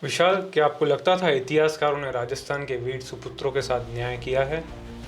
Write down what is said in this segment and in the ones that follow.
विशाल, क्या आपको लगता था इतिहासकारों ने राजस्थान के वीर सुपुत्रों के साथ न्याय किया है?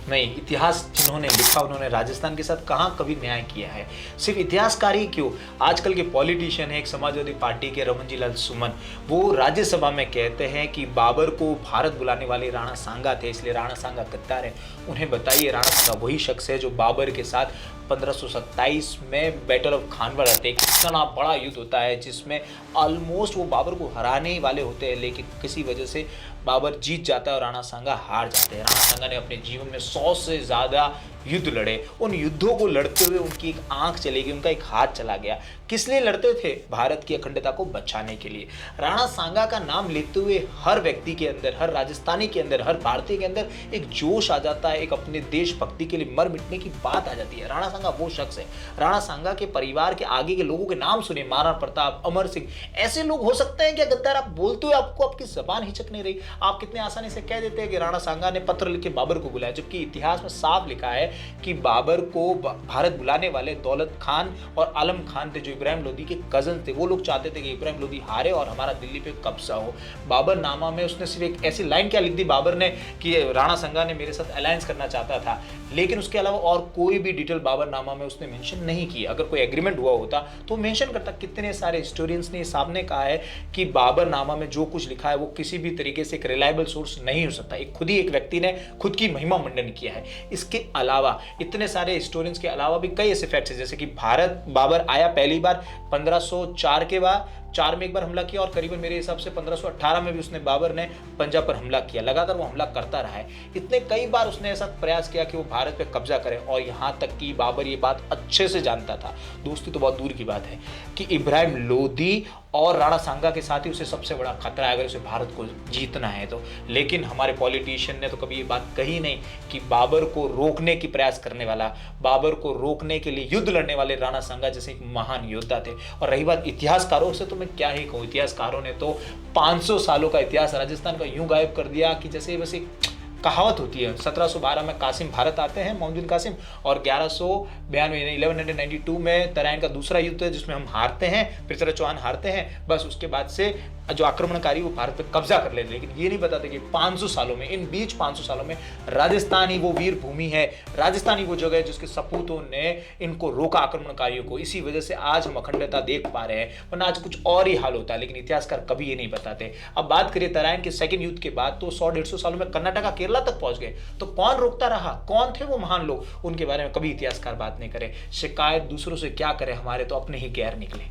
नहीं, इतिहास जिन्होंने लिखा उन्होंने राजस्थान के साथ कहाँ कभी न्याय किया है। सिर्फ इतिहासकार ही क्यों, आजकल के पॉलिटिशियन है, एक समाजवादी पार्टी के रमनजी लाल सुमन, वो राज्यसभा में कहते हैं कि बाबर को भारत बुलाने वाले राणा सांगा थे, इसलिए राणा सांगा गद्दार है। उन्हें बताइए, राणा सांगा वही शख्स है जो बाबर के साथ 1527 में बैटल ऑफ खानवा लड़ते, इतना बड़ा युद्ध होता है जिसमें ऑलमोस्ट वो बाबर को हराने ही वाले होते हैं, लेकिन किसी वजह से बाबर जीत जाता है और राणा सांगा हार जाते हैं। राणा सांगा ने अपने जीवन में 100 से ज़्यादा युद्ध लड़े। उन युद्धों को लड़ते हुए उनकी एक आंख चली गई, उनका एक हाथ चला गया। किस लिए लड़ते थे? भारत की अखंडता को बचाने के लिए। राणा सांगा का नाम लेते हुए हर व्यक्ति के अंदर, हर राजस्थानी के अंदर, हर भारतीय के अंदर एक जोश आ जाता है, एक अपने देशभक्ति के लिए मर मिटने की बात आ जाती है। राणा सांगा वो शख्स है। राणा सांगा के परिवार के आगे के लोगों के नाम सुने, महाराणा प्रताप, अमर सिंह, ऐसे लोग हो सकते हैं क्या गद्दार? आप बोलते हुए आपको आपकी जबान हिचक नहीं रही। आप कितने आसानी से कह देते हैं कि राणा सांगा ने पत्र लिख के बाबर को बुलाया, जबकि इतिहास में साफ लिखा है कि बाबर को भारत बुलाने वाले दौलत खान और आलम खान थे, जो इब्राहिम लोदी के कजन थे। वो लोग चाहते थे कि इब्राहिम लोदी हारे और हमारा दिल्ली पे कब्जा हो। बाबर नामा में उसने सिर्फ एक ऐसी लाइन क्या लिख दी बाबर ने कि राणा सांगा ने मेरे साथ अलायंस करना चाहता था, लेकिन उसके अलावा और कोई भी डिटेल बाबर नामा में उसने मेंशन नहीं की। अगर कोई एग्रीमेंट हुआ होता तो मेंशन करता। कितने सारे हिस्टोरियंस ने सामने कहा है कि बाबर नामा में जो कुछ लिखा है वो किसी भी तरीके से एक रिलायबल सोर्स नहीं हो सकता। खुद ही एक व्यक्ति ने खुद की महिमा मंडन किया है। इसके अलावा इतने सारे हिस्टोरियंस के अलावा भी कई ऐसे फैक्ट्स हैं, जैसे कि भारत बाबर आया पहली बार 1504 के बाद 4 में एक बार हमला किया, और करीबन मेरे हिसाब से 1518 में भी उसने बाबर ने पंजाब पर हमला किया। लगातार वो हमला करता रहा है। इतने कई बार उसने ऐसा प्रयास किया कि वो भारत पे कब्जा करे, और यहाँ तक कि बाबर ये बात अच्छे से जानता था, दोस्ती तो बहुत दूर की बात है, कि इब्राहिम लोदी और राणा सांगा के साथ ही उसे सबसे बड़ा खतरा है अगर उसे भारत को जीतना है तो। लेकिन हमारे पॉलिटिशियन ने तो कभी ये बात कही नहीं कि बाबर को रोकने की प्रयास करने वाला, बाबर को रोकने के लिए युद्ध लड़ने वाले राणा सांगा जैसे एक महान योद्धा थे। और रही बात इतिहासकारों से, तो मैं क्या ही कहूँ, इतिहासकारों ने तो 500 सालों का इतिहास राजस्थान का यूं गायब कर दिया कि जैसे बस एक कहावत होती है। 1712 में कासिम भारत आते हैं, मोहम्मद बिन कासिम, और 1192 में तराइन का दूसरा युद्ध है जिसमें हम हारते हैं, पृथ्वीराज चौहान हारते हैं। बस उसके बाद से जो आक्रमणकारी वो भारत पे कब्जा कर लेते हैं। लेकिन ये नहीं बताते कि 500 सालों में, इन बीच 500 सालों में राजस्थान ही वो वीर भूमि है, राजस्थान ही वो जगह है जिसके सपूतों ने इनको रोका आक्रमणकारियों को। इसी वजह से आज हम अखंडता देख पा रहे हैं, वरना आज कुछ और ही हाल होता है। लेकिन इतिहासकार कभी ये नहीं बताते। अब बात करिए तराइन के सेकंड युद्ध के बाद, तो 100-150 सालों में कर्नाटक केरला तक पहुंच गए। तो कौन रोकता रहा? कौन थे वो महान लोग? उनके बारे में कभी इतिहासकार बात नहीं करे। शिकायत दूसरों से क्या करे, हमारे तो अपने ही गैर निकले।